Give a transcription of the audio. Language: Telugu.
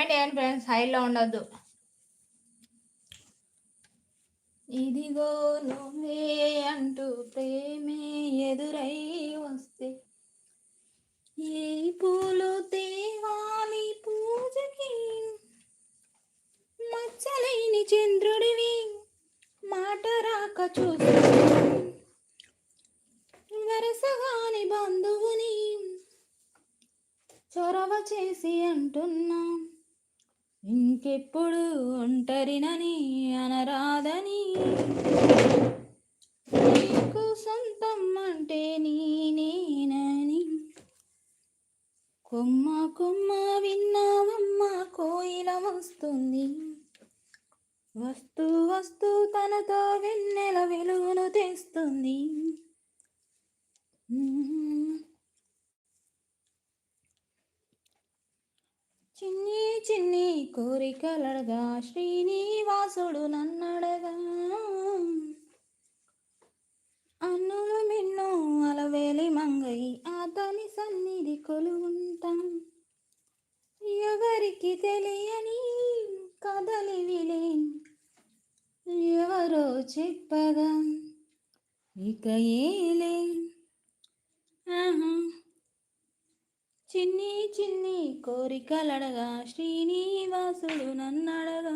కామెంట్ చేయండి ఫ్రెండ్స్, హైలో ఉండొద్దు. ఇదిగో నువ్వే అంటూ ప్రేమే ఎదురై వస్తే ఏ పూలు తేవాలి పూజకి, మచ్చలేని చంద్రుడివి మాట రాక చూస్తూ వరసగాని బంధువుని చొరవ చేసి అంటున్నా ఇంకెప్పుడు ఒంటరినని అనరాదని, నీకు సొంతం అంటే నేనేనని. కొమ్మ కొమ్మ విన్నావమ్మ కోయిల వస్తుంది, వస్తూ వస్తూ తనతో వెన్నెల వెలుగును తెస్తుంది. చిన్ని చిన్ని కోరికలడగా శ్రీనివాసుడు నన్నడగా, అన్నులు మిన్ను అలవేలి మంగై అతని సన్నిధి కొలువుంటాం. ఎవరికి తెలియని కదలివిలే ఎవరో చెప్పగా ఇక ఏలే. చిన్ని చిన్ని కోరికలడగా శ్రీనివాసుడు నన్నడగా.